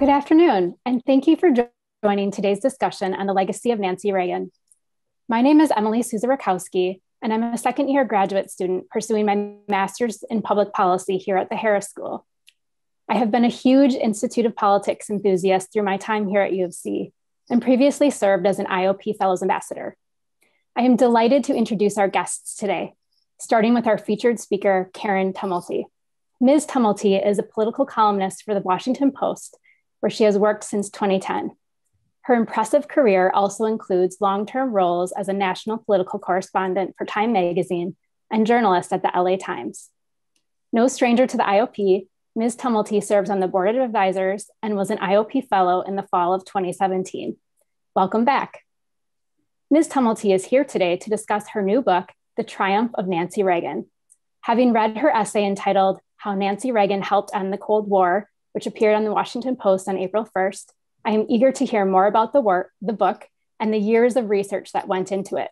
Good afternoon, and thank you for joining today's discussion on the legacy of Nancy Reagan. My name is Emily Souza-Rakowski, and I'm a second-year graduate student pursuing my master's in public policy here at the Harris School. I have been a huge Institute of Politics enthusiast through my time here at U of C, and previously served as an IOP Fellows Ambassador. I am delighted to introduce our guests today, starting with our featured speaker, Karen Tumulty. Ms. Tumulty is a political columnist for the Washington Post, where she has worked since 2010. Her impressive career also includes long-term roles as a national political correspondent for Time magazine and journalist at the LA Times. No stranger to the IOP, Ms. Tumulty serves on the board of advisors and was an IOP fellow in the fall of 2017. Welcome back. Ms. Tumulty is here today to discuss her new book, The Triumph of Nancy Reagan. Having read her essay entitled How Nancy Reagan Helped End the Cold War, which appeared on the Washington Post on April 1st, I am eager to hear more about the book and the years of research that went into it.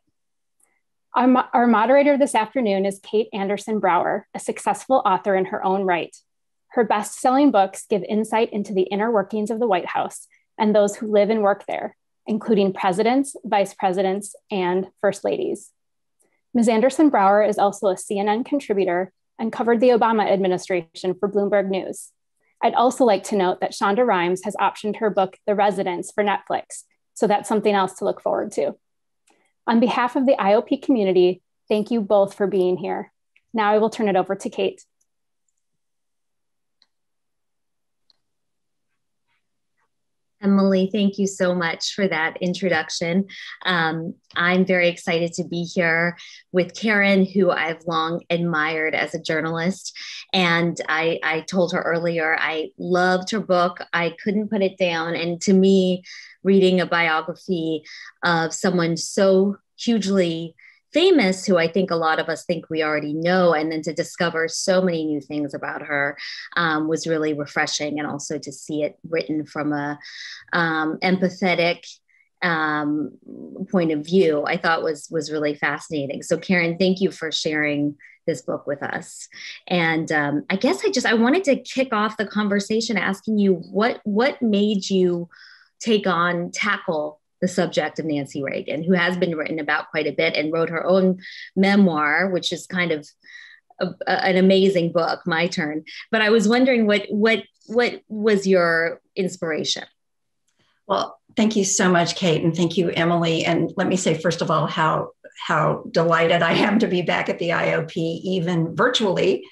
Our moderator this afternoon is Kate Anderson Brower, a successful author in her own right. Her best-selling books give insight into the inner workings of the White House and those who live and work there, including presidents, vice presidents, and first ladies. Ms. Anderson Brower is also a CNN contributor and covered the Obama administration for Bloomberg News. I'd also like to note that Shonda Rhimes has optioned her book, The Residents, for Netflix, so that's something else to look forward to. On behalf of the IOP community, thank you both for being here. Now I will turn it over to Kate. Emily, thank you so much for that introduction. I'm very excited to be here with Karen, who I've long admired as a journalist. And I told her earlier, I loved her book. I couldn't put it down. And to me, reading a biography of someone so hugely famous, who I think a lot of us think we already know, and then to discover so many new things about her was really refreshing, and also to see it written from a empathetic point of view, I thought was really fascinating. So Karen, thank you for sharing this book with us. And I guess I wanted to kick off the conversation asking you what made you tackle the subject of Nancy Reagan, who has been written about quite a bit and wrote her own memoir, which is kind of an amazing book, My Turn. But I was wondering what was your inspiration? Well, thank you so much, Kate, and thank you, Emily. And let me say, first of all, how delighted I am to be back at the IOP, even virtually,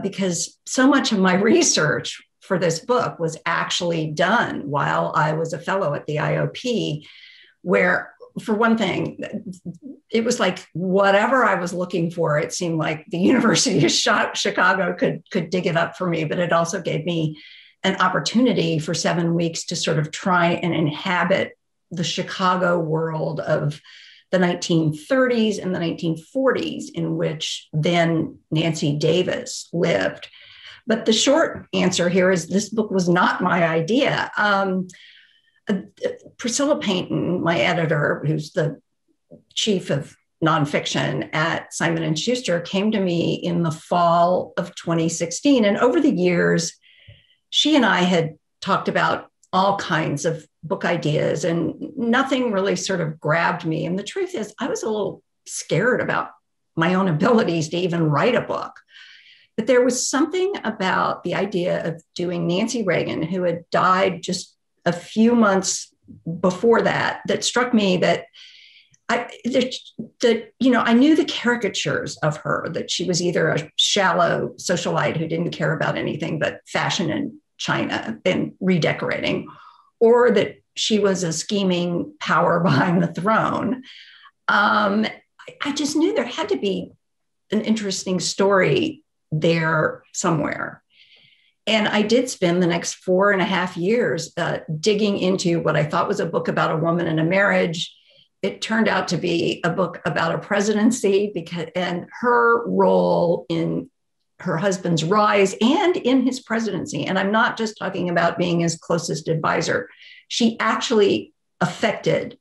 because so much of my research for this book was actually done while I was a fellow at the IOP, where, for one thing, it was like whatever I was looking for, it seemed like the University of Chicago could dig it up for me, but it also gave me an opportunity for 7 weeks to sort of try and inhabit the Chicago world of the 1930s and the 1940s, in which then Nancy Davis lived. But the short answer here is this book was not my idea. Priscilla Payton, my editor, who's the chief of nonfiction at Simon & Schuster, came to me in the fall of 2016. And over the years, she and I had talked about all kinds of book ideas, and nothing really sort of grabbed me. And the truth is, I was a little scared about my own abilities to even write a book. But there was something about the idea of doing Nancy Reagan, who had died just a few months before that struck me that I knew the caricatures of her, that she was either a shallow socialite who didn't care about anything but fashion and China and redecorating, or that she was a scheming power behind the throne. I just knew there had to be an interesting story there somewhere. And I did spend the next 4.5 years digging into what I thought was a book about a woman and a marriage. It turned out to be a book about a presidency and her role in her husband's rise and in his presidency. And I'm not just talking about being his closest advisor. She actually affected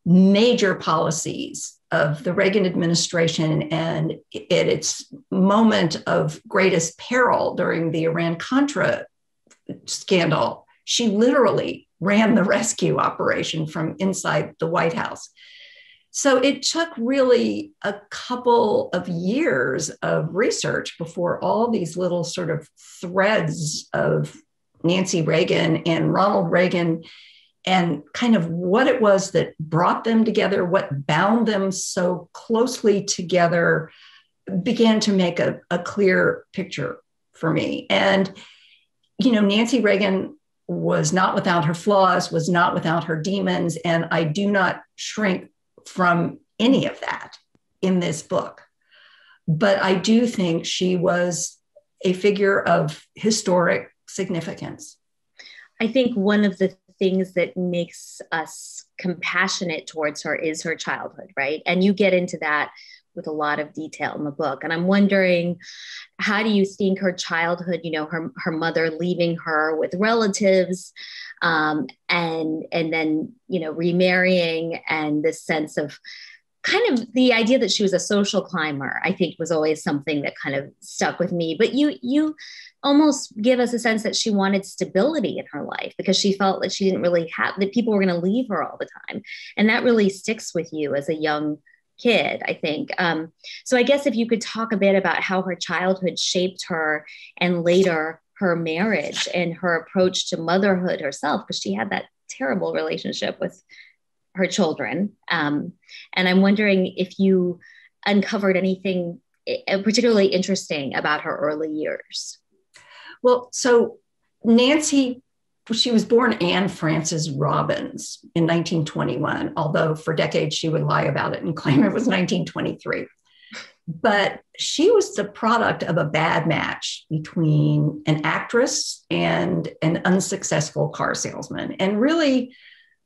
major policies of the Reagan administration, and at its moment of greatest peril during the Iran-Contra scandal, She literally ran the rescue operation from inside the White House. So it took really a couple of years of research before all these little sort of threads of Nancy Reagan and Ronald Reagan and kind of what it was that brought them together, what bound them so closely together, began to make a clear picture for me. And, Nancy Reagan was not without her flaws, was not without her demons, and I do not shrink from any of that in this book. But I do think she was a figure of historic significance. I think one of the things that makes us compassionate towards her is her childhood, right? And you get into that with a lot of detail in the book. And I'm wondering, how do you think her childhood, her mother leaving her with relatives, and then, remarrying, and this sense of kind of the idea that she was a social climber, I think was always something that kind of stuck with me. But you almost give us a sense that she wanted stability in her life because she felt that she didn't really have, that people were going to leave her all the time. And that really sticks with you as a young kid, I think. So I guess if you could talk a bit about how her childhood shaped her and later her marriage and her approach to motherhood herself, because she had that terrible relationship with her children. And I'm wondering if you uncovered anything particularly interesting about her early years. Well, so Nancy, she was born Anne Frances Robbins in 1921, although for decades she would lie about it and claim it was 1923. But she was the product of a bad match between an actress and an unsuccessful car salesman. And really,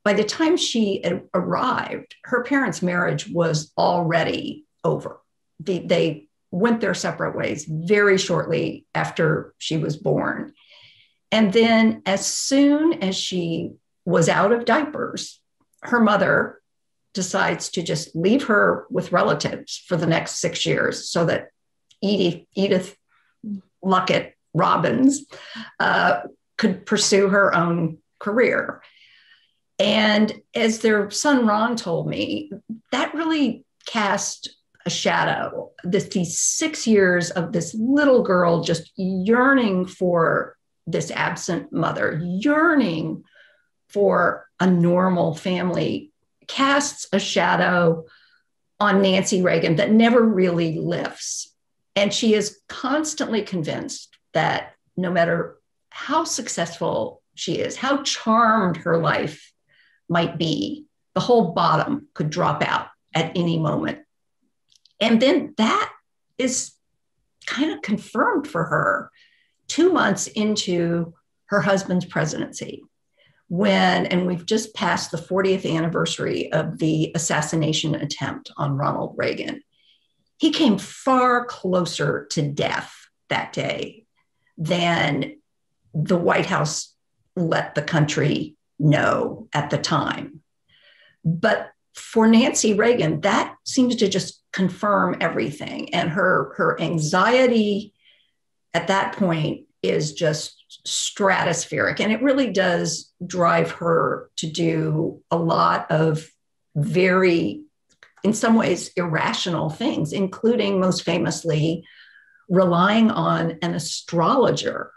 by the time she arrived, her parents' marriage was already over. They went their separate ways very shortly after she was born. And then as soon as she was out of diapers, her mother decides to just leave her with relatives for the next 6 years so that Edith Luckett Robbins could pursue her own career. And as their son Ron told me, that really cast a shadow. These 6 years of this little girl just yearning for this absent mother, yearning for a normal family, casts a shadow on Nancy Reagan that never really lifts. And she is constantly convinced that no matter how successful she is, how charmed her life might be, the whole bottom could drop out at any moment. And then that is kind of confirmed for her 2 months into her husband's presidency, and we've just passed the 40th anniversary of the assassination attempt on Ronald Reagan. He came far closer to death that day than the White House let the country know at the time. But for Nancy Reagan, that seems to just confirm everything. And her anxiety at that point is just stratospheric. And it really does drive her to do a lot of very, in some ways, irrational things, including most famously relying on an astrologer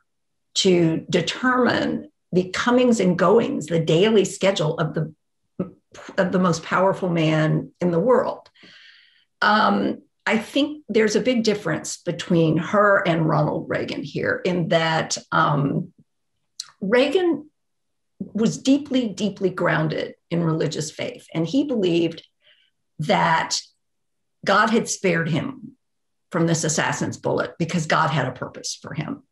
to determine the comings and goings, the daily schedule of the most powerful man in the world. I think there's a big difference between her and Ronald Reagan here in that Reagan was deeply, deeply grounded in religious faith. And he believed that God had spared him from this assassin's bullet because God had a purpose for him.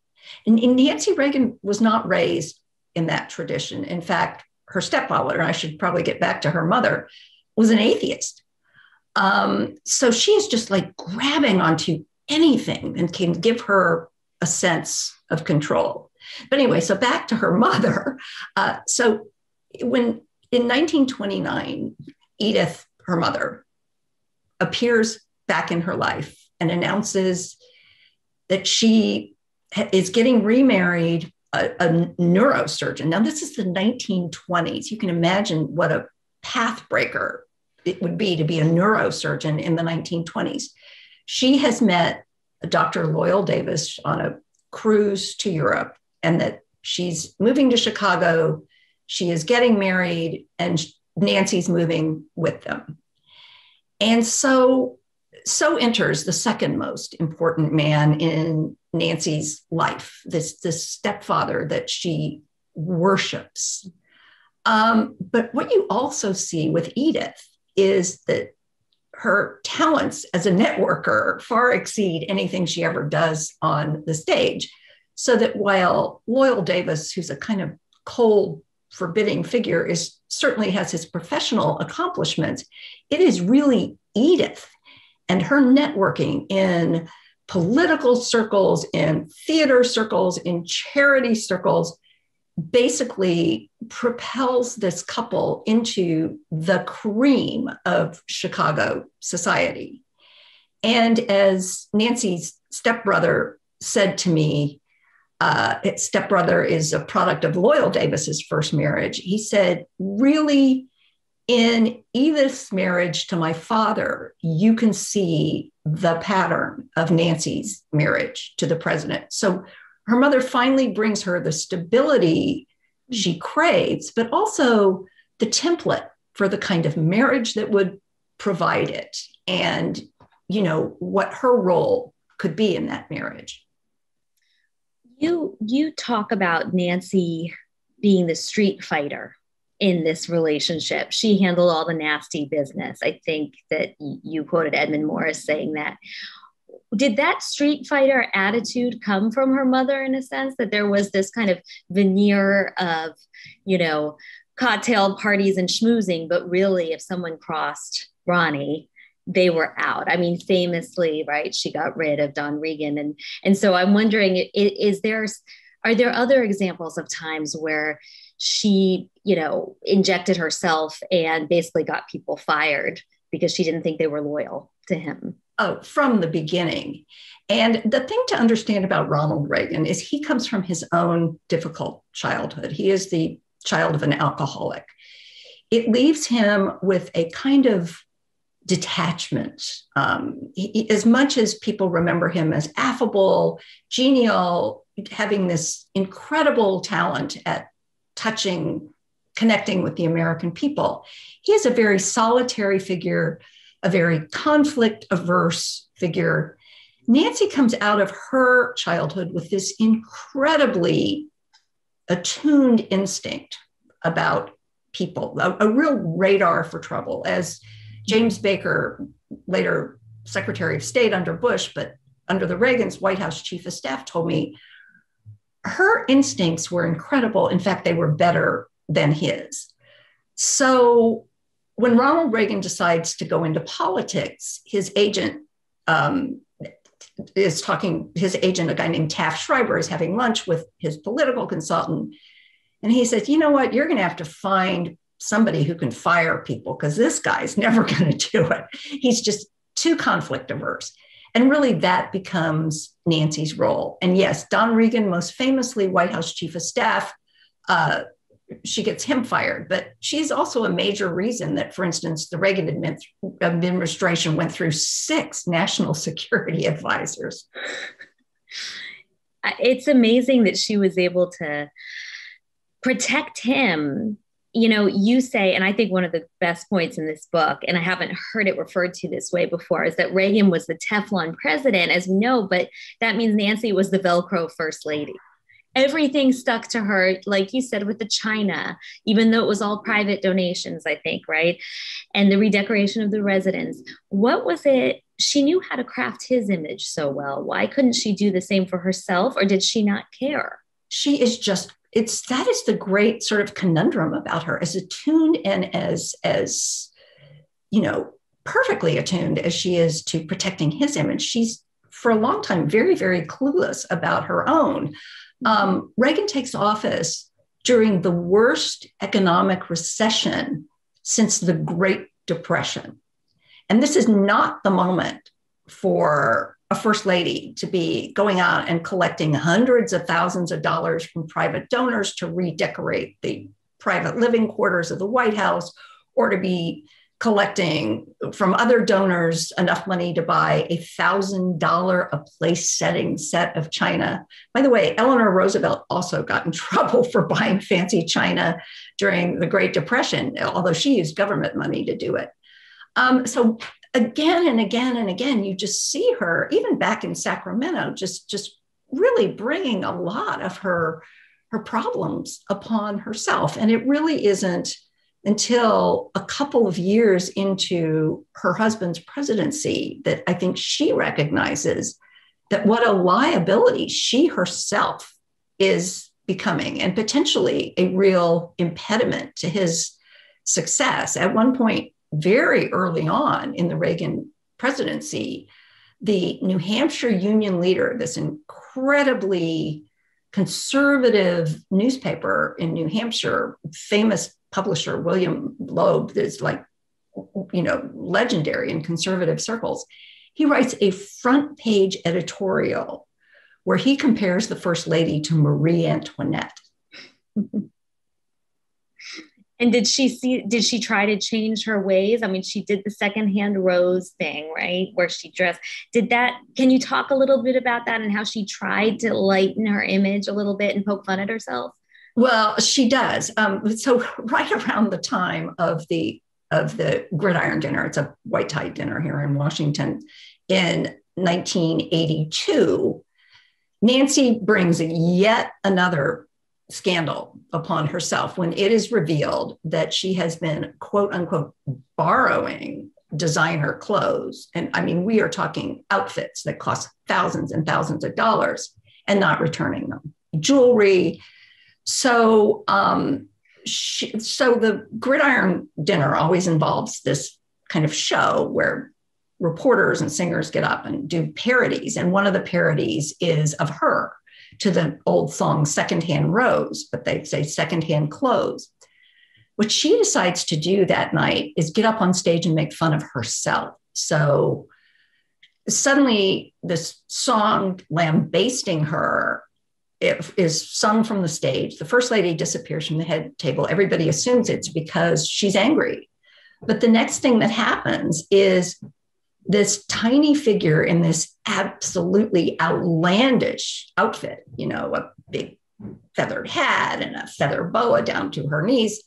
And Nancy Reagan was not raised in that tradition. In fact, her stepfather, and I should probably get back to her mother, was an atheist. So she is just like grabbing onto anything and can give her a sense of control. But anyway, so back to her mother. So when in 1929, Edith, her mother, appears back in her life and announces that she is getting remarried a neurosurgeon. Now, this is the 1920s. You can imagine what a pathbreaker it would be to be a neurosurgeon in the 1920s. She has met Dr. Loyal Davis on a cruise to Europe, and that she's moving to Chicago. She is getting married, and Nancy's moving with them. And so enters the second most important man in Nancy's life, this stepfather that she worships. But what you also see with Edith is that her talents as a networker far exceed anything she ever does on the stage. So that while Loyal Davis, who's a kind of cold, forbidding figure, certainly has his professional accomplishments, it is really Edith and her networking in political circles, in theater circles, in charity circles, basically propels this couple into the cream of Chicago society. And as Nancy's stepbrother said to me, stepbrother is a product of Loyal Davis's first marriage. He said, really, in Edith's marriage to my father, you can see the pattern of Nancy's marriage to the president. So her mother finally brings her the stability she craves, but also the template for the kind of marriage that would provide it, and, you know, what her role could be in that marriage. You talk about Nancy being the street fighter in this relationship. She handled all the nasty business. I think that you quoted Edmund Morris saying that. Did that street fighter attitude come from her mother, in a sense, that there was this kind of veneer of, you know, cocktail parties and schmoozing, but really if someone crossed Ronnie, they were out? I mean, famously, right, she got rid of Don Regan. And so I'm wondering, are there other examples of times where she, you know, injected herself and basically got people fired because she didn't think they were loyal to him? Oh, from the beginning. And the thing to understand about Ronald Reagan is he comes from his own difficult childhood. He is the child of an alcoholic. It leaves him with a kind of detachment. As much as people remember him as affable, genial, having this incredible talent at connecting with the American people, he is a very solitary figure, a very conflict-averse figure. Nancy comes out of her childhood with this incredibly attuned instinct about people, a real radar for trouble. As James Baker, later Secretary of State under Bush, but under the Reagans, White House Chief of Staff, told me her instincts were incredible. In fact, they were better than his. So when Ronald Reagan decides to go into politics, his agent, a guy named Taft Schreiber, is having lunch with his political consultant. And he says, you know what, you're going to have to find somebody who can fire people, because this guy's never going to do it. He's just too conflict averse. And really that becomes Nancy's role. And yes, Don Regan, most famously White House Chief of Staff, she gets him fired, but she's also a major reason that, for instance, the Reagan administration went through 6 national security advisors. It's amazing that she was able to protect him. You know, you say, and I think one of the best points in this book, and I haven't heard it referred to this way before, is that Reagan was the Teflon president, as we know, but that means Nancy was the Velcro first lady. Everything stuck to her, like you said, with the china, even though it was all private donations, I think, right? And the redecoration of the residence. What was it? She knew how to craft his image so well. Why couldn't she do the same for herself, or did she not care? She is just, that is the great sort of conundrum about her, as attuned and as you know, perfectly attuned as she is to protecting his image. She's, for a long time, very, very clueless about her own. Reagan takes office during the worst economic recession since the Great Depression. And this is not the moment for a first lady to be going out and collecting hundreds of thousands of dollars from private donors to redecorate the private living quarters of the White House, or to be collecting from other donors enough money to buy $1,000 a place setting set of china. By the way, Eleanor Roosevelt also got in trouble for buying fancy china during the Great Depression, although she used government money to do it. So again and again and again, you just see her, even back in Sacramento, just really bringing a lot of her problems upon herself. And it really isn't until a couple of years into her husband's presidency that I think she recognizes that what a liability she herself is becoming, and potentially a real impediment to his success. At one point, very early on in the Reagan presidency, the New Hampshire Union Leader, this incredibly conservative newspaper in New Hampshire, famous publisher William Loeb, is like, legendary in conservative circles. He writes a front page editorial where he compares the First Lady to Marie Antoinette. And did she try to change her ways? I mean, she did the secondhand rose thing, right? Where she dressed. Can you talk a little bit about that and how she tried to lighten her image a little bit and poke fun at herself? Well, she does. So right around the time of the Gridiron Dinner, it's a white tie dinner here in Washington, in 1982, Nancy brings yet another scandal upon herself when it is revealed that she has been, quote unquote, borrowing designer clothes. And I mean, we are talking outfits that cost thousands and thousands of dollars and not returning them, jewelry. So the Gridiron Dinner always involves this kind of show where reporters and singers get up and do parodies. And one of the parodies is of her to the old song Secondhand Rose, but they say secondhand clothes. What she decides to do that night is get up on stage and make fun of herself. So suddenly this song lambasting her, it is sung from the stage. The First Lady disappears from the head table. Everybody assumes it's because she's angry. But the next thing that happens is this tiny figure in this absolutely outlandish outfit, a big feathered hat and a feather boa down to her knees,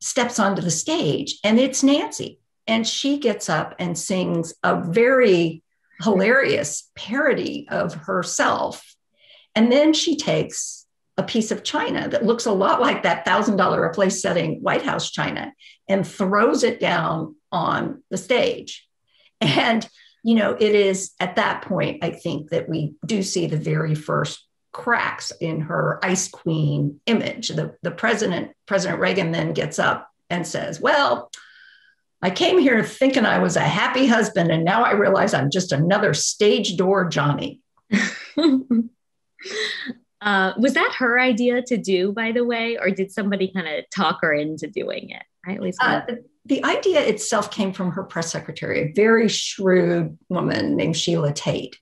steps onto the stage, and it's Nancy. And she gets up and sings a very hilarious parody of herself. And then she takes a piece of china that looks a lot like that $1,000 a place setting White House china and throws it down on the stage. And, it is at that point, I think, that we do see the very first cracks in her Ice Queen image. The President Reagan then gets up and says, well, I came here thinking I was a happy husband, and now I realize I'm just another stage door Johnny. Was that her idea to do, by the way, or did somebody kind of talk her into doing it? At least the idea itself came from her press secretary, a very shrewd woman named Sheila Tate.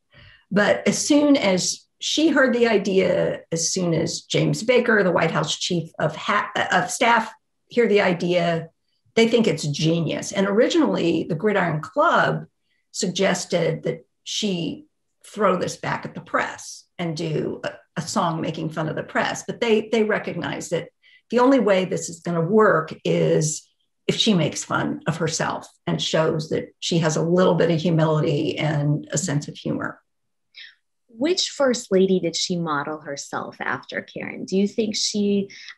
But as soon as she heard the idea, as soon as James Baker, the White House chief of staff, hear the idea, they think it's genius. And originally, the Gridiron Club suggested that she throw this back at the press and do a song making fun of the press. But they recognize that the only way this is going to work is if she makes fun of herself and shows that she has a little bit of humility and a sense of humor. Which First Lady did she model herself after, Karen? Do you think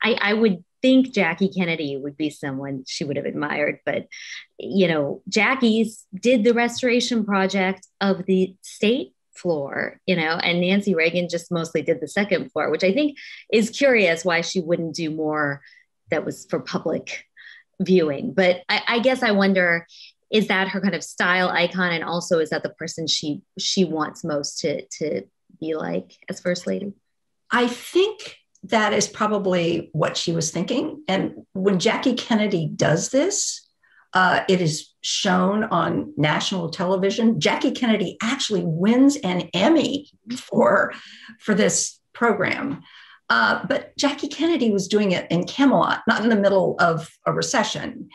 I would think Jackie Kennedy would be someone she would have admired, but, Jackie's did the restoration project of the state floor, and Nancy Reagan just mostly did the second floor, which I think is curious why she wouldn't do more that was for public viewing. But I guess I wonder, is that her kind of style icon? And also, is that the person she wants most to be like as First Lady? I think that is probably what she was thinking. And when Jackie Kennedy does this, shown on national television. Jackie Kennedy actually wins an Emmy for this program. But Jackie Kennedy was doing it in Camelot, not in the middle of a recession.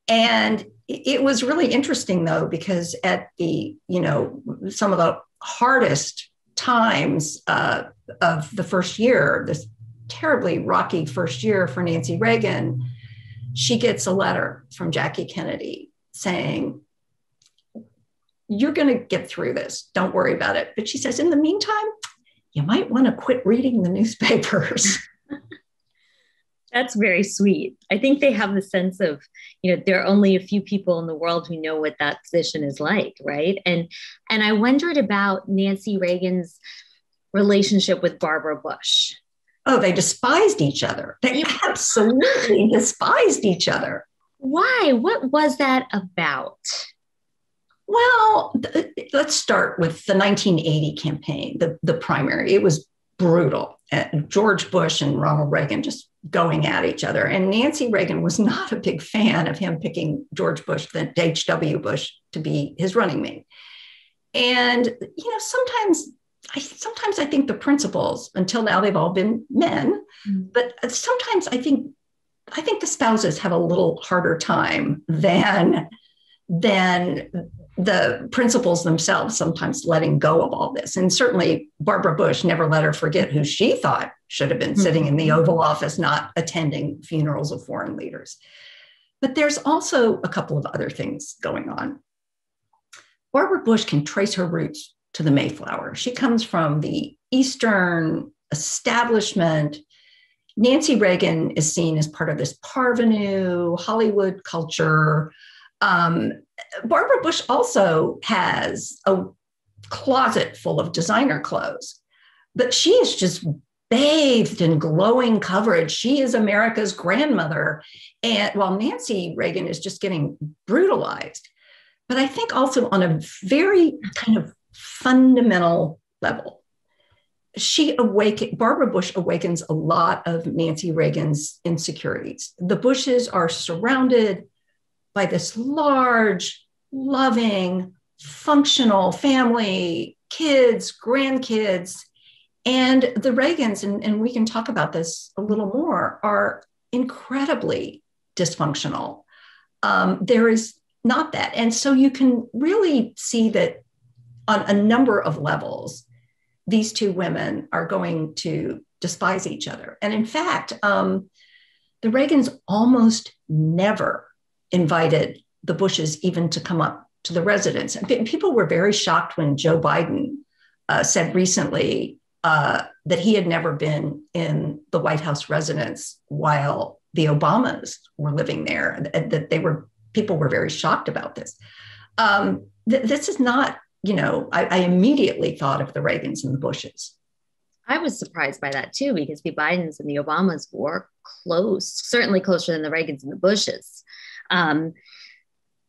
And it was really interesting, though, because at the, some of the hardest times of the first year, this terribly rocky first year for Nancy Reagan, she gets a letter from Jackie Kennedy saying, "You're going to get through this. Don't worry about it." But she says, in the meantime, you might want to quit reading the newspapers. That's very sweet. I think they have the sense of, there are only a few people in the world who know what that position is like, right? And I wondered about Nancy Reagan's relationship with Barbara Bush. Oh, they despised each other. They absolutely despised each other. Why? What was that about? Well, let's start with the 1980 campaign, the primary. It was brutal. George Bush and Ronald Reagan just going at each other. And Nancy Reagan was not a big fan of him picking George Bush, the H.W. Bush, to be his running mate. And, sometimes I think the principals, until now, they've all been men, but sometimes I think the spouses have a little harder time than the principals themselves sometimes letting go of all this. And certainly Barbara Bush never let her forget who she thought should have been sitting in the Oval Office, not attending funerals of foreign leaders. But there's also a couple of other things going on. Barbara Bush can trace her roots to the Mayflower. She comes from the Eastern establishment. Nancy Reagan is seen as part of this parvenu Hollywood culture. Barbara Bush also has a closet full of designer clothes, but she is just bathed in glowing coverage. She is America's grandmother, and while Nancy Reagan is just getting brutalized. But I think also on a very kind of fundamental level, Barbara Bush awakens a lot of Nancy Reagan's insecurities. The Bushes are surrounded by this large, loving, functional family, kids, grandkids, and the Reagans, and we can talk about this a little more, are incredibly dysfunctional. There is not that. And so you can really see that on a number of levels, these two women are going to despise each other. And in fact, the Reagans almost never invited the Bushes even to come up to the residence. People were very shocked when Joe Biden said recently that he had never been in the White House residence while the Obamas were living there, that people were very shocked about this. This is not, I immediately thought of the Reagans and the Bushes. I was surprised by that too, because the Bidens and the Obamas were close, certainly closer than the Reagans and the Bushes.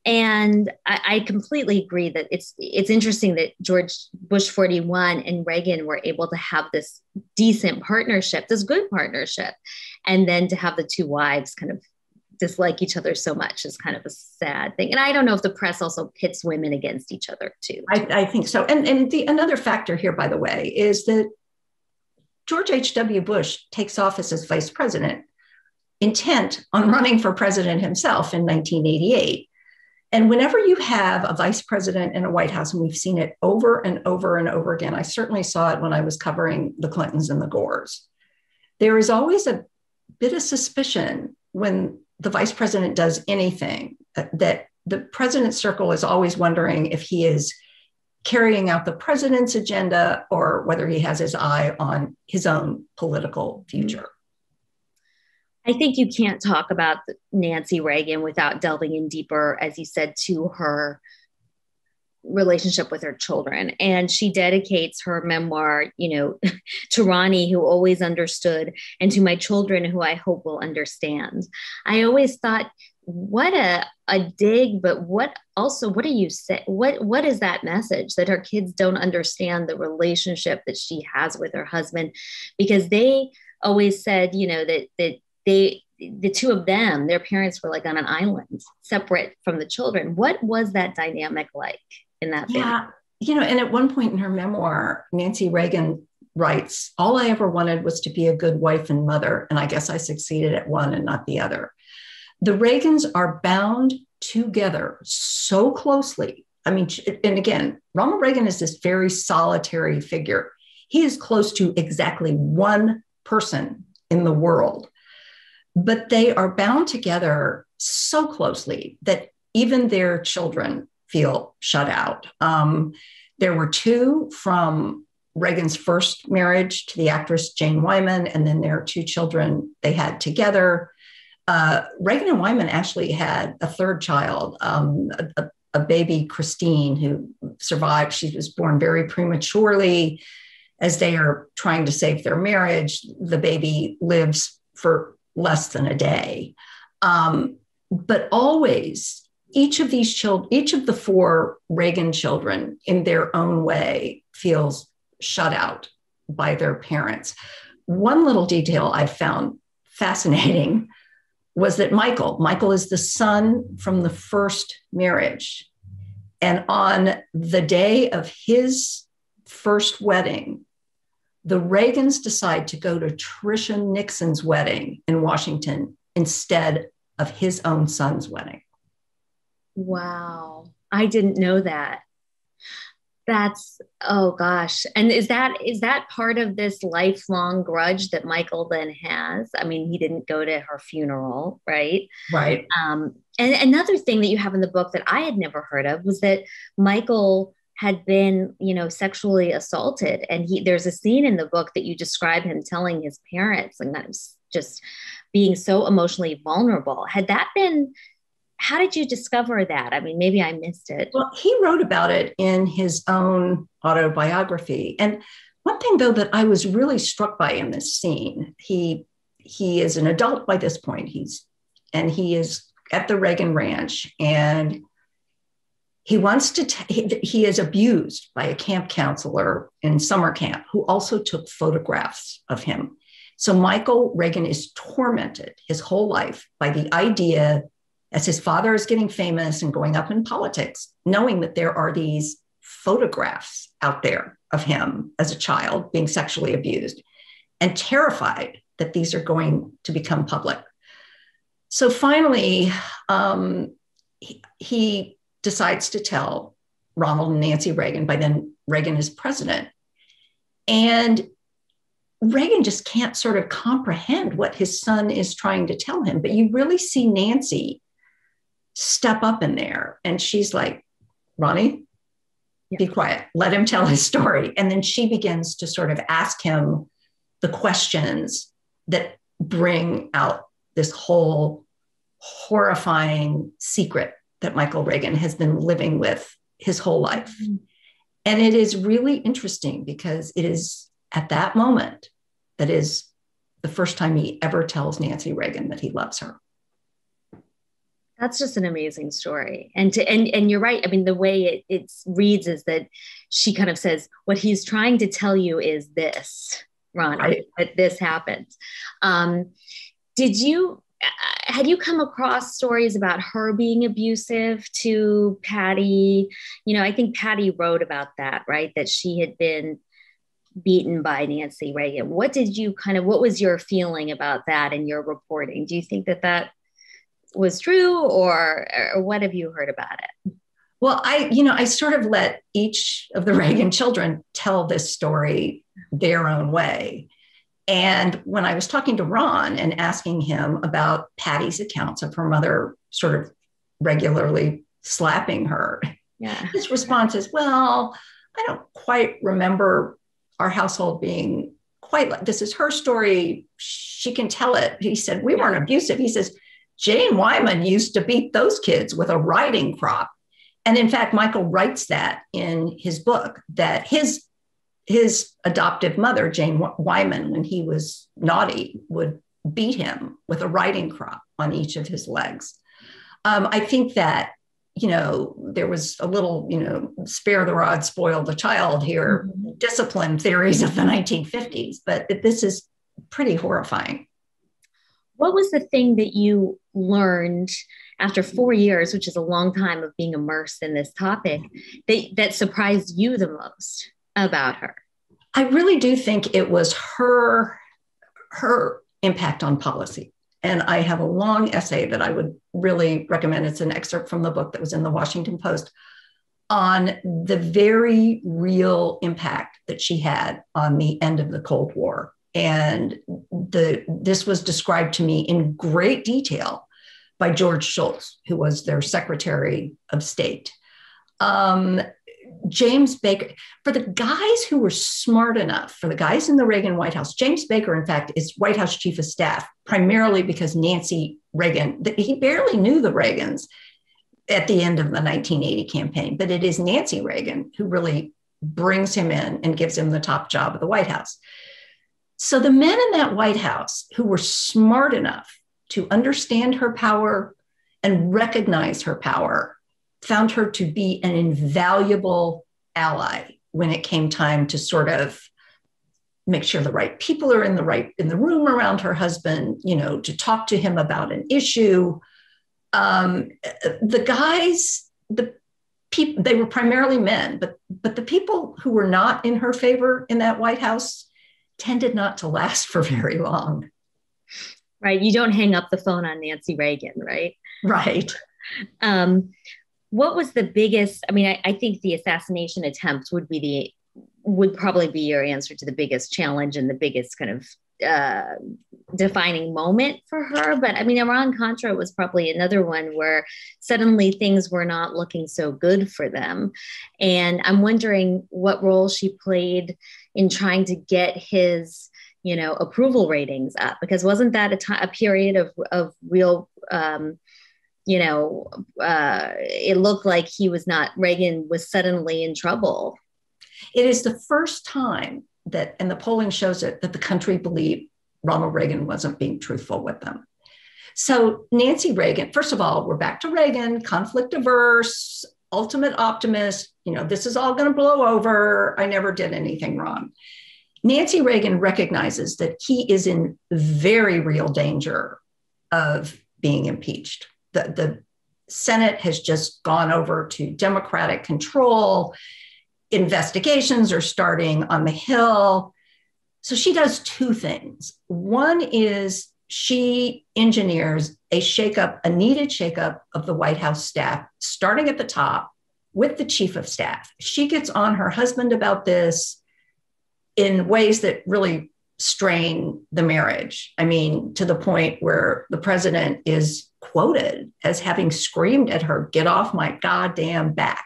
And I completely agree that it's interesting that George Bush 41 and Reagan were able to have this decent partnership, this good partnership, and then to have the two wives kind of dislike each other so much is kind of a sad thing. And I don't know if the press also pits women against each other too. I think so. And another factor here, by the way, is that George H.W. Bush takes office as vice president, intent on running for president himself in 1988. And whenever you have a vice president in a White House, and we've seen it over and over and over again, I certainly saw it when I was covering the Clintons and the Gores, there is always a bit of suspicion when the vice president does anything, that the president's circle is always wondering if he is carrying out the president's agenda or whether he has his eye on his own political future. I think you can't talk about Nancy Reagan without delving in deeper, as you said, to her relationship with her children. And she dedicates her memoir, to Ronnie, who always understood, and to my children, who I hope will understand. I always thought, what a dig, but what do you say? What is that message, that her kids don't understand the relationship that she has with her husband? Because they always said, that the two of them, their parents were like on an island, separate from the children. What was that dynamic like in that family? Yeah, and at one point in her memoir, Nancy Reagan writes, "All I ever wanted was to be a good wife and mother, and I guess I succeeded at one and not the other." The Reagans are bound together so closely. I mean, and again, Ronald Reagan is this very solitary figure. He is close to exactly one person in the world, but they are bound together so closely that even their children feel shut out. There were two from Reagan's first marriage to the actress Jane Wyman, and then there are two children they had together. Reagan and Wyman actually had a third child, a baby, Christine, who survived. She was born very prematurely. As they are trying to save their marriage, the baby lives for less than a day. But always, each of the four Reagan children in their own way feels shut out by their parents. One little detail I found fascinating was that Michael is the son from the first marriage. And on the day of his first wedding, the Reagans decide to go to Tricia Nixon's wedding in Washington instead of his own son's wedding. Wow. I didn't know that. That's, oh gosh. And is that part of this lifelong grudge that Michael then has? I mean, he didn't go to her funeral, right? Right. And another thing that you have in the book that I had never heard of was that Michael had been, sexually assaulted. And there's a scene in the book that you describe him telling his parents, and that was just being so emotionally vulnerable. How did you discover that? I mean, maybe I missed it. Well, he wrote about it in his own autobiography. And one thing, though, that I was really struck by in this scene, he is an adult by this point. He is at the Reagan Ranch, and he is abused by a camp counselor in summer camp who also took photographs of him. So Michael Reagan is tormented his whole life by the idea, as his father is getting famous and going up in politics, knowing that there are these photographs out there of him as a child being sexually abused, and terrified that these are going to become public. So finally, he decides to tell Ronald and Nancy Reagan. By then, Reagan is president. And Reagan just can't sort of comprehend what his son is trying to tell him. But you really see Nancy step up in there, and she's like, "Ronnie, be quiet, let him tell his story." And then she begins to sort of ask him the questions that bring out this whole horrifying secret that Michael Reagan has been living with his whole life. Mm-hmm. And it is really interesting because it is at that moment that is the first time he ever tells Nancy Reagan that he loves her. That's just an amazing story. And you're right. I mean, the way it reads is that she kind of says, what he's trying to tell you is this, Ronnie, right, that this happened. Had you come across stories about her being abusive to Patty? I think Patty wrote about that, right? That she had been beaten by Nancy Reagan. What was your feeling about that in your reporting? Do you think that was true, or what have you heard about it? Well, I sort of let each of the Reagan children tell this story their own way. And when I was talking to Ron and asking him about Patty's accounts of her mother sort of regularly slapping her, his response is, well, I don't quite remember our household being quite like this. Is her story. She can tell it. He said, we weren't abusive. He says, Jane Wyman used to beat those kids with a riding crop. And in fact, Michael writes that in his book, that his adoptive mother, Jane Wyman, when he was naughty, would beat him with a riding crop on each of his legs. I think that, there was a little, spare the rod, spoil the child here, discipline theories of the 1950s, but this is pretty horrifying. What was the thing that you learned after 4 years, which is a long time of being immersed in this topic, that surprised you the most about her? I really do think it was her impact on policy. And I have a long essay that I would really recommend. It's an excerpt from the book that was in the Washington Post on the very real impact that she had on the end of the Cold War. And this was described to me in great detail by George Shultz, who was their Secretary of State. James Baker, for the guys who were smart enough, for the guys in the Reagan White House, James Baker, in fact, is White House Chief of Staff, primarily because Nancy Reagan, he barely knew the Reagans at the end of the 1980 campaign, but it is Nancy Reagan who really brings him in and gives him the top job of the White House. So the men in that White House who were smart enough to understand her power and recognize her power found her to be an invaluable ally when it came time to sort of make sure the right people are in the room around her husband, to talk to him about an issue. The guys, the people, they were primarily men, but the people who were not in her favor in that White House tended not to last for very long. Right. You don't hang up the phone on Nancy Reagan, right? Right. What was the biggest, I think the assassination attempt would probably be your answer to the biggest challenge and the biggest kind of defining moment for her. But Iran-Contra was probably another one where suddenly things were not looking so good for them. And I'm wondering what role she played in trying to get his, approval ratings up, because wasn't that a period of real, it looked like Reagan was suddenly in trouble. It is the first time that, and the polling shows it, that the country believed Ronald Reagan wasn't being truthful with them. So Nancy Reagan, first of all, we're back to Reagan, conflict averse, ultimate optimist, this is all going to blow over. I never did anything wrong. Nancy Reagan recognizes that he is in very real danger of being impeached. The Senate has just gone over to Democratic control. Investigations are starting on the Hill. So she does two things. One is she engineers a needed shakeup of the White House staff, starting at the top with the chief of staff. She gets on her husband about this in ways that really strain the marriage. To the point where the president is quoted as having screamed at her, "Get off my goddamn back."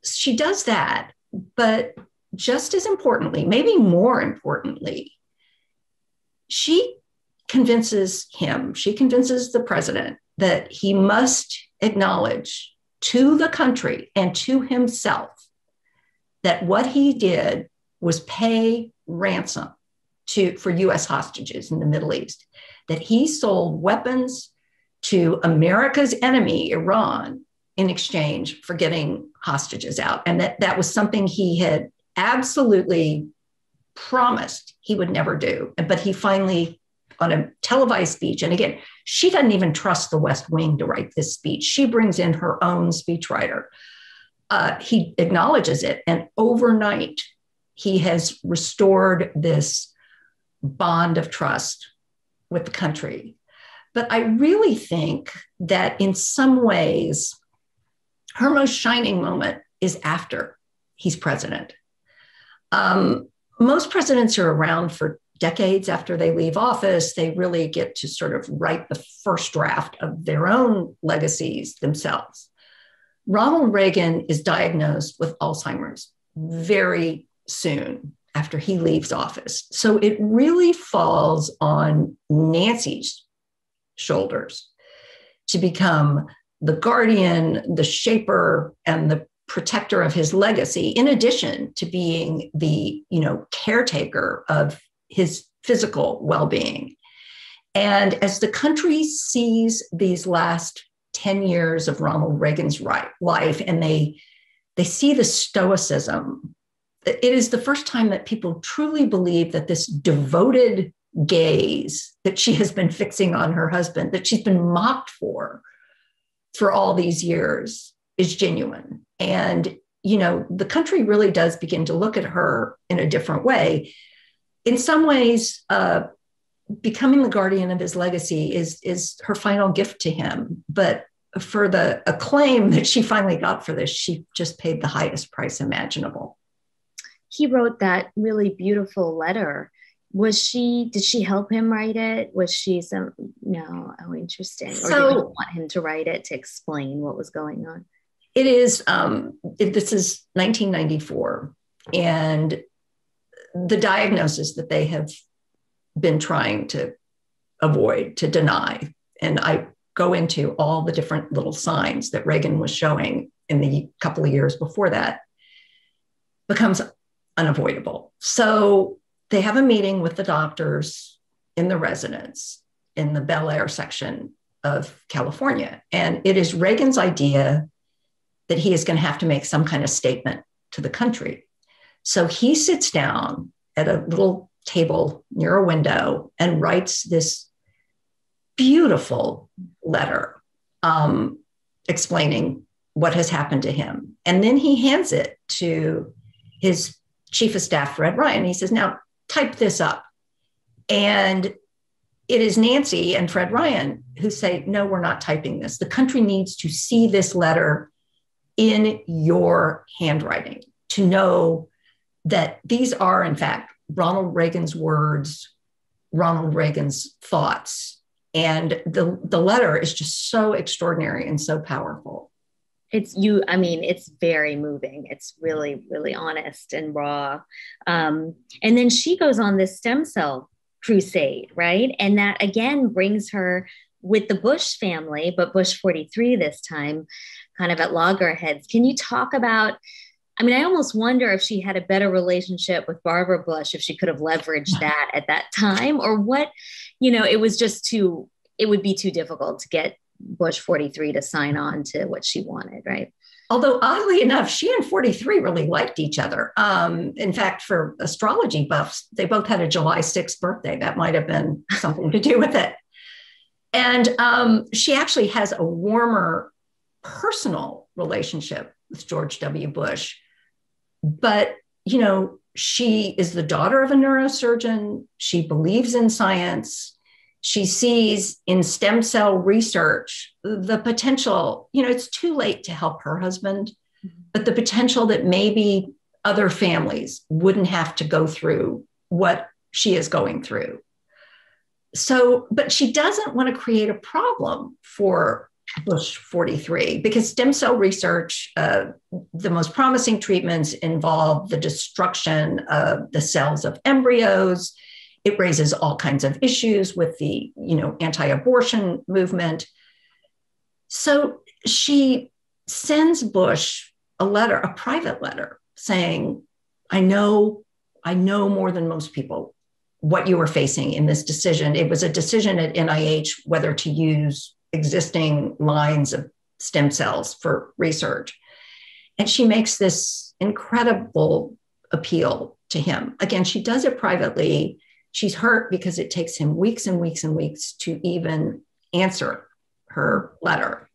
She does that, but just as importantly, maybe more importantly, she convinces the president that he must acknowledge to the country and to himself that what he did was pay ransom for US hostages in the Middle East, that he sold weapons to America's enemy, Iran, in exchange for getting hostages out. And that was something he had absolutely promised he would never do. But he finally, on a televised speech, and again, she doesn't even trust the West Wing to write this speech. She brings in her own speechwriter. He acknowledges it. And overnight, he has restored this bond of trust with the country. But I really think that in some ways, her most shining moment is after he's president. Most presidents are around for decades after they leave office. They really get to sort of write the first draft of their own legacies themselves. Ronald Reagan is diagnosed with Alzheimer's very soon after he leaves office. So it really falls on Nancy's shoulders to become the guardian, the shaper, and the protector of his legacy, in addition to being the, caretaker of his physical well-being. And as the country sees these last 10 years of Ronald Reagan's life, and they see the stoicism, it is the first time that people truly believe that this devoted gaze that she has been fixing on her husband, that she's been mocked for all these years, is genuine. And, the country really does begin to look at her in a different way. In some ways, becoming the guardian of his legacy is her final gift to him. But for the acclaim that she finally got for this, she just paid the highest price imaginable. He wrote that really beautiful letter. Did she help him write it? No, oh, interesting. Or did you want him to write it to explain what was going on? It is, this is 1994. And the diagnosis that they have been trying to avoid, to deny, and I go into all the different little signs that Reagan was showing in the couple of years before that, becomes unavoidable. So they have a meeting with the doctors in the residence in the Bel Air section of California. And it is Reagan's idea that he is going to have to make some kind of statement to the country. So he sits down at a little table near a window and writes this beautiful letter explaining what has happened to him. And then he hands it to his chief of staff, Fred Ryan. He says, now type this up. And it is Nancy and Fred Ryan who say, no, we're not typing this. The country needs to see this letter in your handwriting to know that these are, in fact, Ronald Reagan's words, Ronald Reagan's thoughts. And the letter is just so extraordinary and so powerful. It's very moving. It's really, really honest and raw. And then she goes on this stem cell crusade, right? And that again brings her with the Bush family, but Bush 43 this time, kind of at loggerheads. Can you talk about, I almost wonder if she had a better relationship with Barbara Bush, if she could have leveraged that at that time, or what, it would be too difficult to get Bush 43 to sign on to what she wanted, right? Although oddly enough, she and 43 really liked each other. In fact, for astrology buffs, they both had a July 6th birthday. That might have been something to do with it. And she actually has a warmer personal relationship with George W. Bush. But, she is the daughter of a neurosurgeon. She believes in science. She sees in stem cell research the potential, it's too late to help her husband, but the potential that maybe other families wouldn't have to go through what she is going through. So, but she doesn't want to create a problem for Bush 43 because stem cell research, the most promising treatments involve the destruction of the cells of embryos. It raises all kinds of issues with the, anti-abortion movement. So she sends Bush a private letter saying, I know more than most people what you were facing in this decision. It was a decision at NIH whether to use existing lines of stem cells for research. And she makes this incredible appeal to him. Again, she does it privately. She's hurt because it takes him weeks and weeks and weeks to even answer her letter.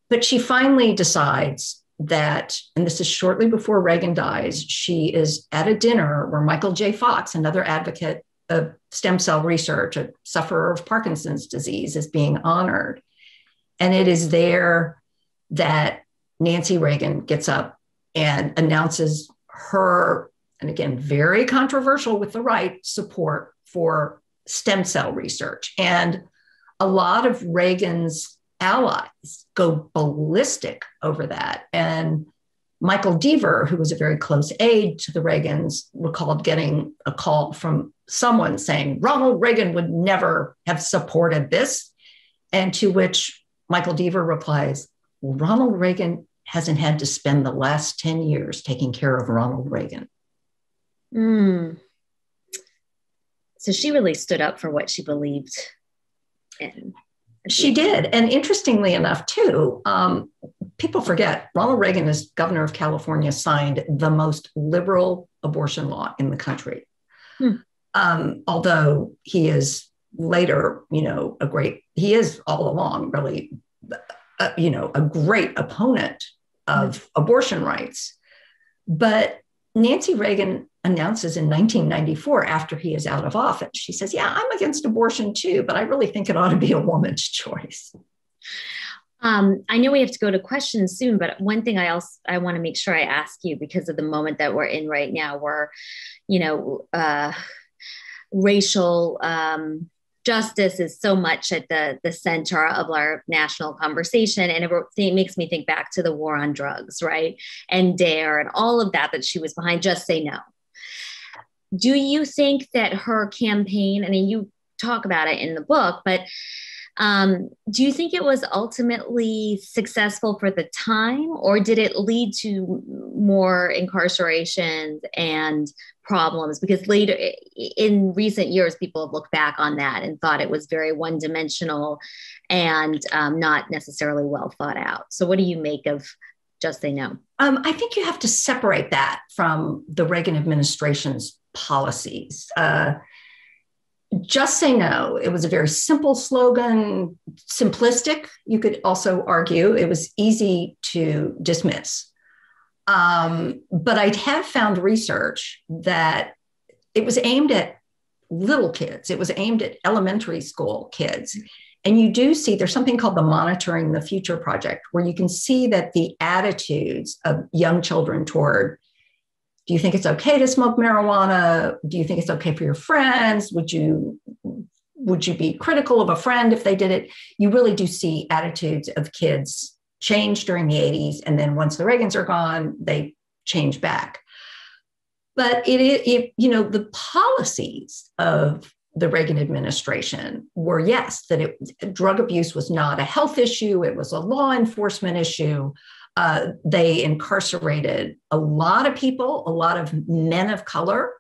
But she finally decides that, and this is shortly before Reagan dies, she is at a dinner where Michael J. Fox, another advocate of stem cell research, a sufferer of Parkinson's disease, is being honored. And it is there that Nancy Reagan gets up and announces her, and again, very controversial with the right, support for stem cell research. And a lot of Reagan's allies go ballistic over that. And Michael Deaver, who was a very close aide to the Reagans, recalled getting a call from someone saying, Ronald Reagan would never have supported this. And to which Michael Deaver replies, well, Ronald Reagan hasn't had to spend the last 10 years taking care of Ronald Reagan. So she really stood up for what she believed in. She did. And interestingly enough, too, people forget Ronald Reagan, as governor of California, signed the most liberal abortion law in the country. Although he is later, he is all along really, a great opponent of abortion rights. But Nancy Reagan announces in 1994, after he is out of office, she says, yeah, I'm against abortion too, but I really think it ought to be a woman's choice. I know we have to go to questions soon, but one thing I want to make sure I ask you, because of the moment that we're in right now, where, racial justice is so much at the center of our national conversation. And it makes me think back to the war on drugs, right? And DARE and all of that she was behind. Just Say No. Do you think that her campaign, I mean, you talk about it in the book, but do you think it was ultimately successful for the time, or did it lead to more incarcerations and problems? Because later, in recent years, people have looked back on that and thought it was very one-dimensional and not necessarily well thought out. So what do you make of Just Say No? I think you have to separate that from the Reagan administration's policies. Just Say No. It was a very simple slogan, simplistic. You could also argue it was easy to dismiss. But I have found research that it was aimed at little kids. It was aimed at elementary school kids. And you do see there's something called the Monitoring the Future Project, where you can see that the attitudes of young children toward, do you think it's okay to smoke marijuana? Do you think it's okay for your friends? Would you be critical of a friend if they did it? You really do see attitudes of kids change during the 80s. And then once the Reagans are gone, they change back. But the policies of the Reagan administration were, yes, that drug abuse was not a health issue. It was a law enforcement issue. They incarcerated a lot of people, a lot of men of color.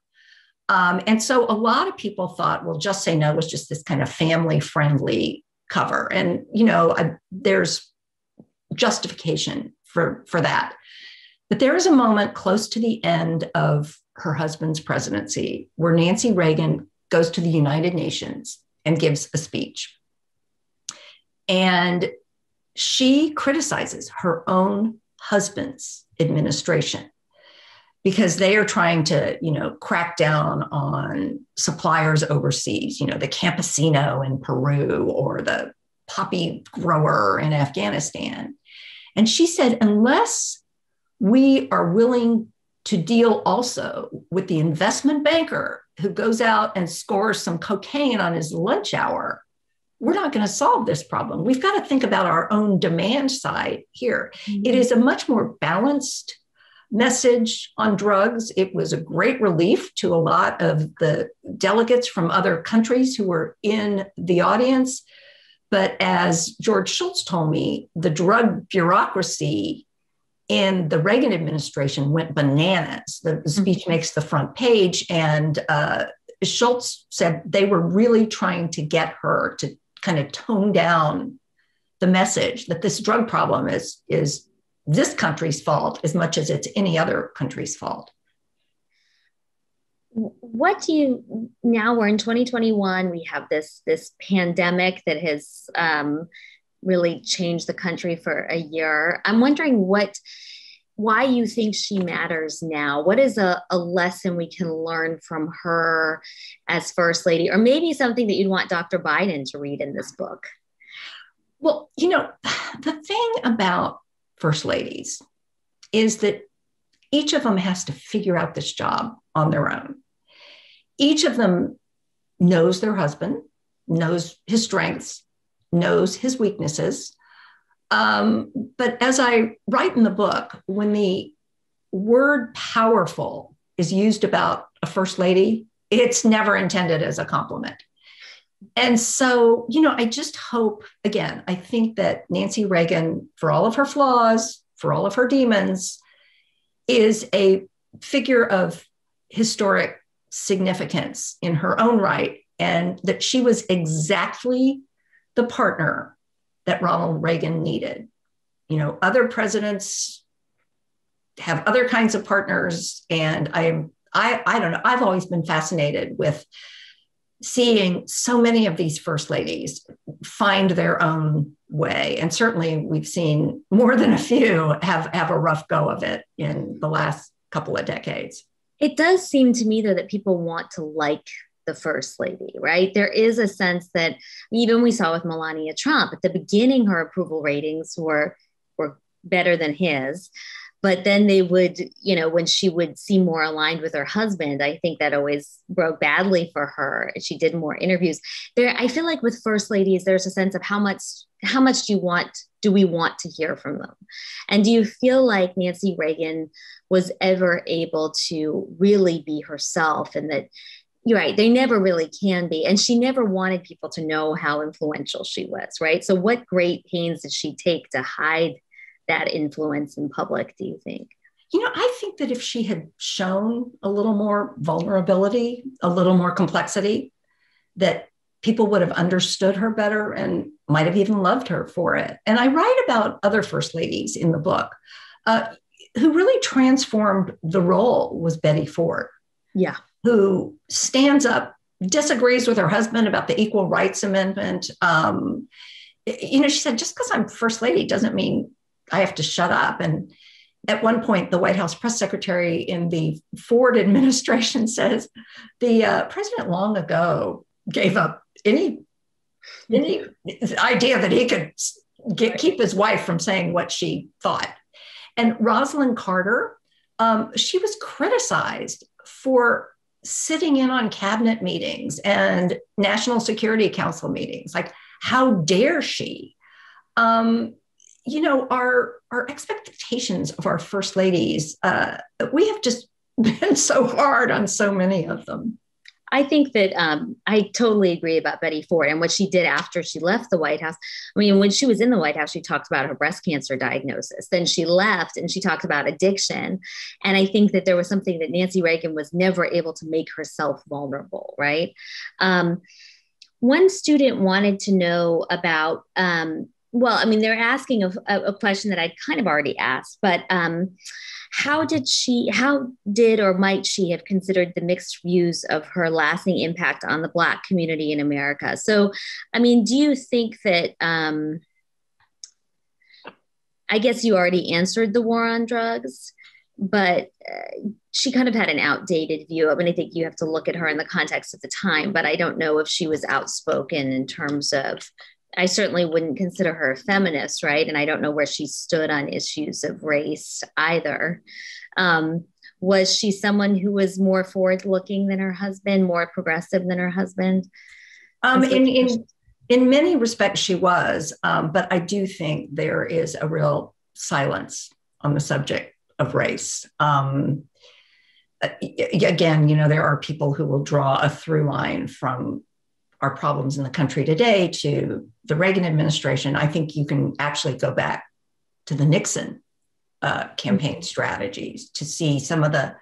And so a lot of people thought, well, Just Say No was just this kind of family-friendly cover. And, there's justification for that. But there is a moment close to the end of her husband's presidency where Nancy Reagan goes to the United Nations and gives a speech. And she criticizes her own husband's administration because they are trying to, crack down on suppliers overseas, the campesino in Peru or the poppy grower in Afghanistan. And she said, unless we are willing to deal also with the investment banker who goes out and scores some cocaine on his lunch hour, we're not going to solve this problem. We've got to think about our own demand side here. Mm-hmm. It is a much more balanced message on drugs. It was a great relief to a lot of the delegates from other countries who were in the audience. But as George Shultz told me, the drug bureaucracy in the Reagan administration went bananas. The speech makes the front page. And Shultz said they were really trying to get her to kind of tone down the message that this drug problem is this country's fault as much as it's any other country's fault. What do you, now we're in 2021, we have this pandemic that has really changed the country for a year. I'm wondering why you think she matters now. What is a lesson we can learn from her as First Lady, or maybe something that you'd want Dr. Biden to read in this book? Well, the thing about First Ladies is that each of them has to figure out this job on their own. Each of them knows their husband, knows his strengths, knows his weaknesses. But as I write in the book, when the word powerful is used about a first lady, it's never intended as a compliment. And so, I just hope, again, I think that Nancy Reagan, for all of her flaws, for all of her demons, is a figure of historic significance in her own right, and that she was exactly the partner that Ronald Reagan needed. Other presidents have other kinds of partners, and I don't know. I've always been fascinated with seeing so many of these first ladies find their own way. And certainly we've seen more than a few have a rough go of it in the last couple of decades. It does seem to me, though, that people want to like the first lady, right? There is a sense that even we saw with Melania Trump at the beginning, her approval ratings were better than his. But then they would, when she would seem more aligned with her husband, I think that always broke badly for her. She did more interviews. I feel like with first ladies, there's a sense of how much do we want to hear from them? And do you feel like Nancy Reagan was ever able to really be herself, and that you're right, they never really can be. And she never wanted people to know how influential she was, right? So what great pains did she take to hide that influence in public, do you think? I think that if she had shown a little more vulnerability, a little more complexity, that people would have understood her better and might have even loved her for it. And I write about other first ladies in the book. Who really transformed the role was Betty Ford. Yeah. Who stands up, disagrees with her husband about the Equal Rights Amendment. She said, just because I'm first lady doesn't mean I have to shut up. And at one point, the White House press secretary in the Ford administration says the president long ago gave up any idea that he could keep his wife from saying what she thought. And Rosalind Carter, she was criticized for sitting in on cabinet meetings and National Security Council meetings. Like, how dare she? Our expectations of our first ladies, we have just been so hard on so many of them. I think that I totally agree about Betty Ford and what she did after she left the White House. I mean, when she was in the White House, she talked about her breast cancer diagnosis. Then she left and she talked about addiction. And I think that there was something that Nancy Reagan was never able to make herself vulnerable, right? One student wanted to know about, they're asking a question that I kind of already asked, but how did or might she have considered the mixed views of her lasting impact on the Black community in America? So, do you think that, I guess you already answered the war on drugs, but she kind of had an outdated view. I think you have to look at her in the context of the time, but I don't know if she was outspoken in terms of, I certainly wouldn't consider her a feminist, right? And I don't know where she stood on issues of race either. Was she someone who was more forward-looking than her husband, more progressive than her husband? In many respects, she was, but I do think there is a real silence on the subject of race. Again, there are people who will draw a through line from our problems in the country today to the Reagan administration. I think you can actually go back to the Nixon campaign strategies to see some of the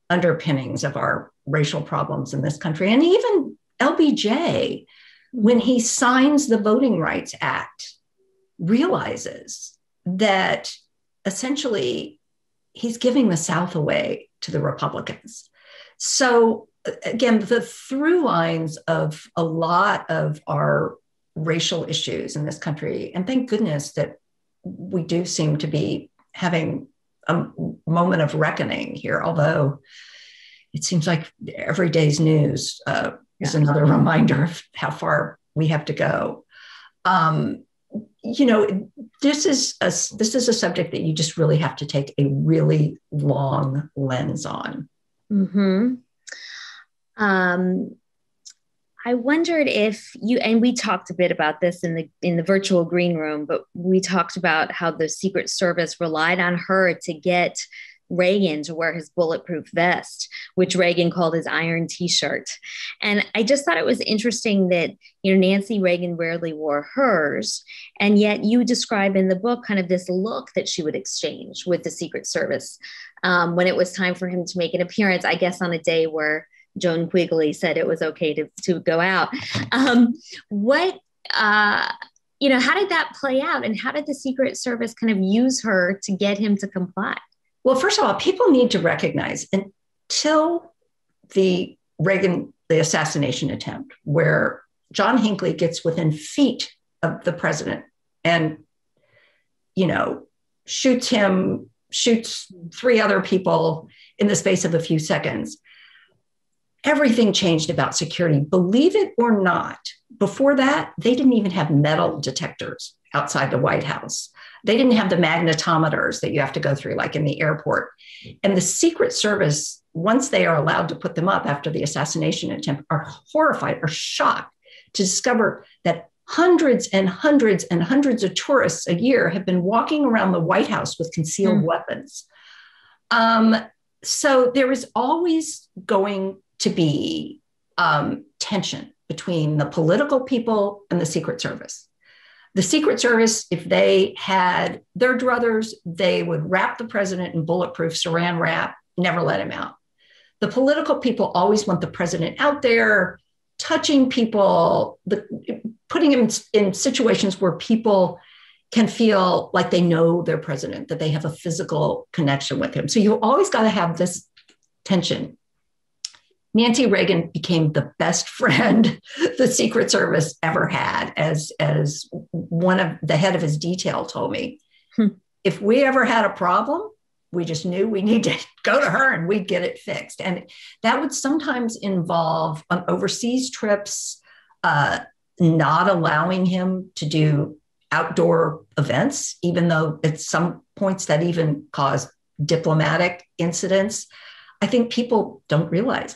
underpinnings of our racial problems in this country. And even LBJ, when he signs the Voting Rights Act, realizes that essentially he's giving the South away to the Republicans. So again, the through lines of a lot of our racial issues in this country, and thank goodness that we do seem to be having a moment of reckoning here, although it seems like every day's news is another reminder of how far we have to go. This is a subject that you just really have to take a really long lens on. Mm-hmm. I wondered if and we talked a bit about this in the virtual green room, but we talked about how the Secret Service relied on her to get Reagan to wear his bulletproof vest, which Reagan called his iron t-shirt. And I just thought it was interesting that, Nancy Reagan rarely wore hers. And yet you describe in the book kind of this look that she would exchange with the Secret Service when it was time for him to make an appearance, I guess on a day where Joan Quigley said it was okay to go out. How did that play out? And how did the Secret Service kind of use her to get him to comply? Well, first of all, people need to recognize, and till the assassination attempt, where John Hinckley gets within feet of the president and, shoots three other people in the space of a few seconds. Everything changed about security. Believe it or not, before that, they didn't even have metal detectors outside the White House. They didn't have the magnetometers that you have to go through, like in the airport. And the Secret Service, once they are allowed to put them up after the assassination attempt, are horrified or shocked to discover that hundreds and hundreds and hundreds of tourists a year have been walking around the White House with concealed weapons. So there is always going to be tension between the political people and the Secret Service. The Secret Service, if they had their druthers, they would wrap the president in bulletproof saran wrap, never let him out. The political people always want the president out there, touching people, putting him in situations where people can feel like they know their president, that they have a physical connection with him. So you always got to have this tension. Nancy Reagan became the best friend the Secret Service ever had, as one of the head of his detail told me. If we ever had a problem, we just knew we need to go to her and we'd get it fixed. And that would sometimes involve overseas trips, not allowing him to do outdoor events, even though at some points that even caused diplomatic incidents. I think people don't realize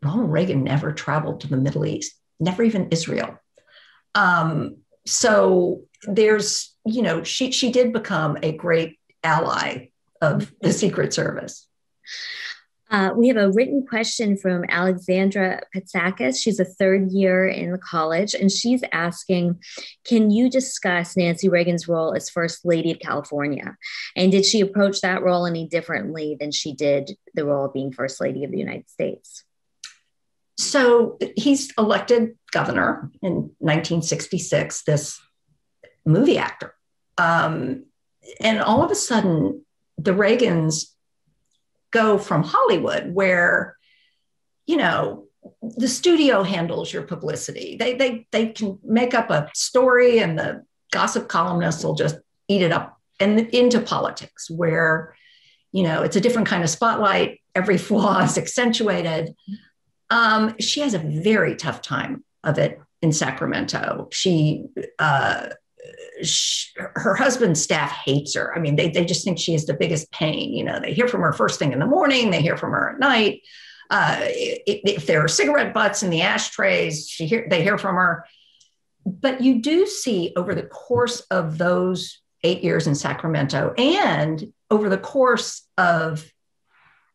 Ronald Reagan never traveled to the Middle East, never even Israel. So there's, she did become a great ally of the Secret Service. We have a written question from Alexandra Patsakis. She's a third year in the college, and she's asking, can you discuss Nancy Reagan's role as First Lady of California? And did she approach that role any differently than she did the role of being First Lady of the United States? So he's elected governor in 1966, this movie actor. And all of a sudden, the Reagans go from Hollywood, where, the studio handles your publicity. They can make up a story and the gossip columnists will just eat it up, and into politics, where, it's a different kind of spotlight. Every flaw is accentuated. She has a very tough time of it in Sacramento. Her husband's staff hates her. I mean, they just think she is the biggest pain. They hear from her first thing in the morning, they hear from her at night. If there are cigarette butts in the ashtrays, they hear from her. But you do see over the course of those 8 years in Sacramento, and over the course of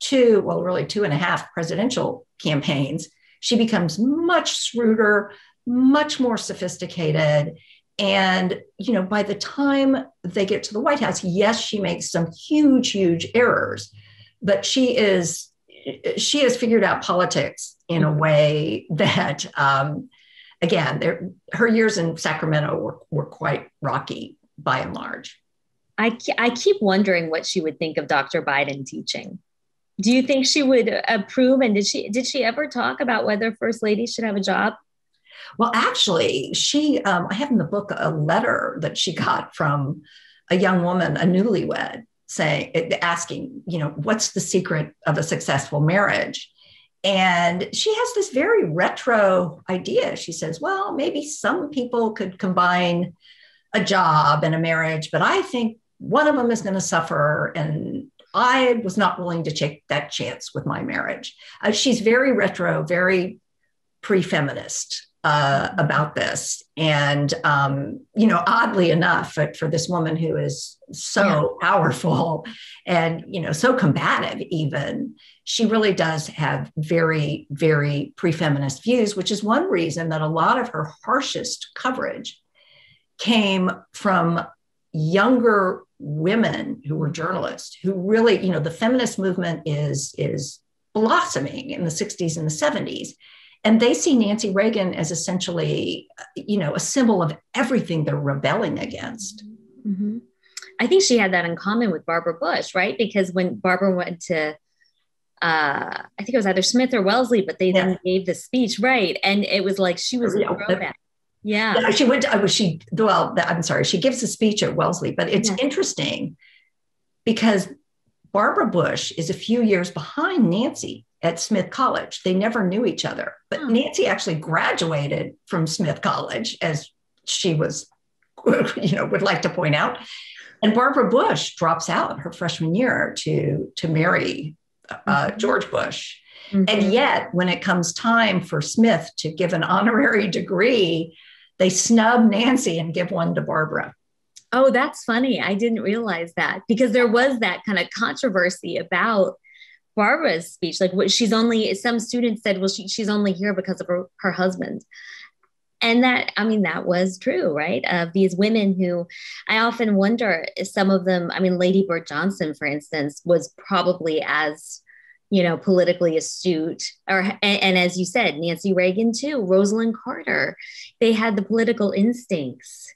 2.5 presidential campaigns, she becomes much shrewder, much more sophisticated. And, by the time they get to the White House, yes, she makes some huge, huge errors, but she has figured out politics in a way that, again, her years in Sacramento were quite rocky by and large. I keep wondering what she would think of Dr. Biden teaching. Do you think she would approve? And did she ever talk about whether First Lady should have a job? Well, actually, I have in the book a letter that she got from a young woman, a newlywed, asking, what's the secret of a successful marriage? And she has this very retro idea. She says, well, maybe some people could combine a job and a marriage, but I think one of them is going to suffer. And I was not willing to take that chance with my marriage. She's very retro, very pre-feminist about this. And, oddly enough, for this woman who is so powerful and, so combative even, she really does have very, very pre-feminist views, which is one reason that a lot of her harshest coverage came from younger women who were journalists, who really, the feminist movement is blossoming in the 60s and the 70s. And they see Nancy Reagan as essentially, a symbol of everything they're rebelling against. Mm-hmm. I think she had that in common with Barbara Bush, right? Because when Barbara went to I think it was either Smith or Wellesley, but they then gave the speech, right? And it was like she was throwback. Yeah, she went. I'm sorry. She gives a speech at Wellesley, but it's interesting because Barbara Bush is a few years behind Nancy at Smith College. They never knew each other, but Nancy actually graduated from Smith College, as she was, would like to point out. And Barbara Bush drops out her freshman year to marry George Bush. Mm-hmm. And yet, when it comes time for Smith to give an honorary degree, they snub Nancy and give one to Barbara. Oh, that's funny. I didn't realize that, because there was that kind of controversy about Barbara's speech. Like, some students said, well, she's only here because of her husband. And that was true, right? Of these women who, I often wonder if some of them, Lady Bird Johnson, for instance, was probably as, politically astute, and as you said, Nancy Reagan too, Rosalind Carter, they had the political instincts.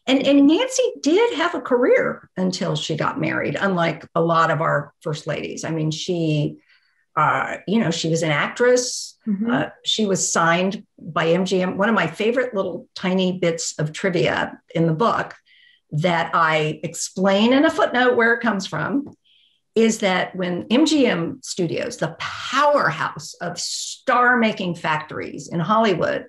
And Nancy did have a career until she got married, unlike a lot of our first ladies. She was an actress. Mm-hmm. She was signed by MGM. One of my favorite little tiny bits of trivia in the book that I explain in a footnote where it comes from is that when MGM Studios, the powerhouse of star-making factories in Hollywood,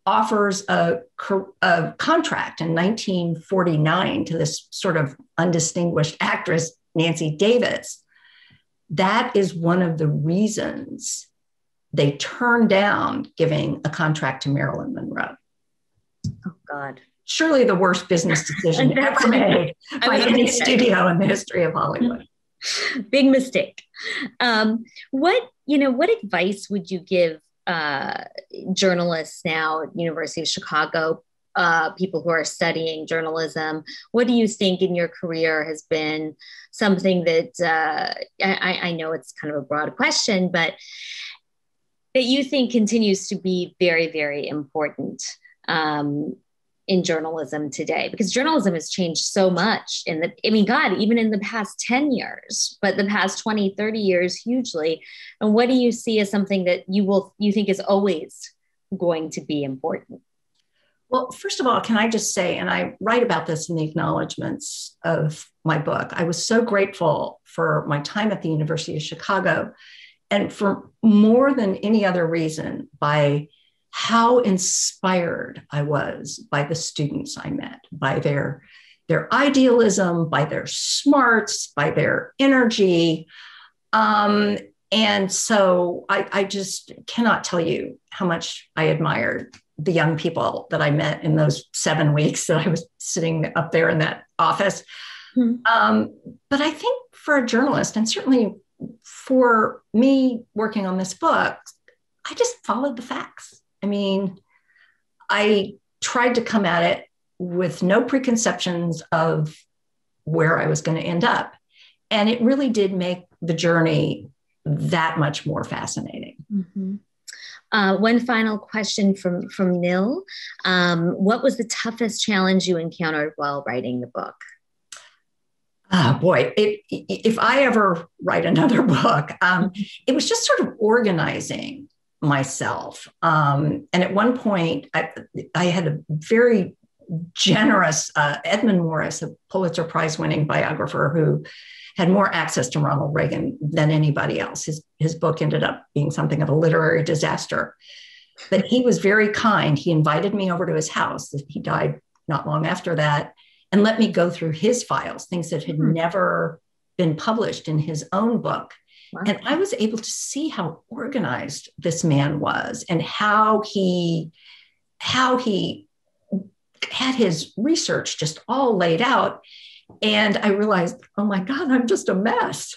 offers a contract in 1949 to this sort of undistinguished actress, Nancy Davis, that is one of the reasons they turned down giving a contract to Marilyn Monroe. Oh, God. Surely the worst business decision ever made by any studio in the history of Hollywood. Big mistake. What advice would you give journalists now at University of Chicago, people who are studying journalism? What do you think in your career has been something that I know it's kind of a broad question, but that you think continues to be very, very important in journalism today? Because journalism has changed so much even in the past 10 years, but the past 20, 30 years, hugely. And what do you see as something that you think is always going to be important? Well, first of all, can I just say, and I write about this in the acknowledgments of my book, I was so grateful for my time at the University of Chicago, and for more than any other reason, by how inspired I was by the students I met, by their idealism, by their smarts, by their energy. And so I just cannot tell you how much I admired the young people that I met in those 7 weeks that I was sitting up there in that office. Mm-hmm. But I think for a journalist, and certainly for me working on this book, I just followed the facts. I tried to come at it with no preconceptions of where I was going to end up. And it really did make the journey that much more fascinating. Mm-hmm. One final question from Nil. What was the toughest challenge you encountered while writing the book? Oh boy, if I ever write another book, it was just sort of organizing myself. And at one point, I had a very generous Edmund Morris, a Pulitzer Prize winning biographer who had more access to Ronald Reagan than anybody else. His book ended up being something of a literary disaster. But he was very kind. He invited me over to his house. He died not long after that, and let me go through his files, things that had never been published in his own book. Wow. And I was able to see how organized this man was and how he had his research just all laid out. And I realized, oh my God, I'm just a mess.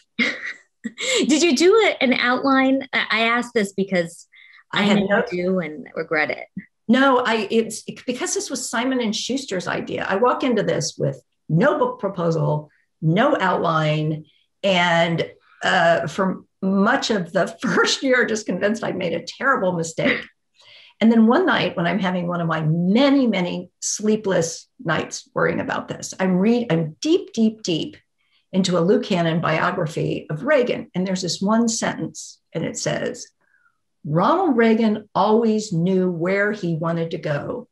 Did you do an outline? I asked this because I know you do and regret it. No, it's because this was Simon and Schuster's idea. I walk into this with no book proposal, no outline, and for much of the first year, just convinced I'd made a terrible mistake. And then one night when I'm having one of my many, many sleepless nights worrying about this, I'm deep into a Lou Cannon biography of Reagan. And there's this one sentence, and it says, Ronald Reagan always knew where he wanted to go,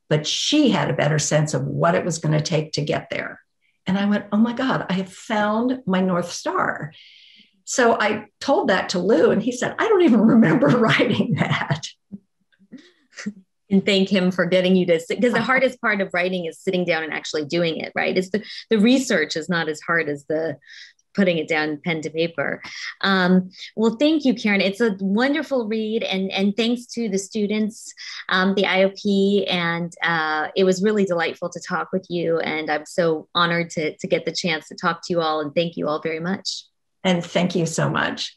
but she had a better sense of what it was going to take to get there. And I went, oh my God, I have found my North Star. So I told that to Lou, and he said, I don't even remember writing that. And thank him for getting you to sit, because the hardest part of writing is sitting down and actually doing it, right? It's the research is not as hard as the putting it down pen to paper. Well, thank you, Karen. It's a wonderful read, and thanks to the students, the IOP, and it was really delightful to talk with you. And I'm so honored to get the chance to talk to you all, and thank you all very much. And thank you so much.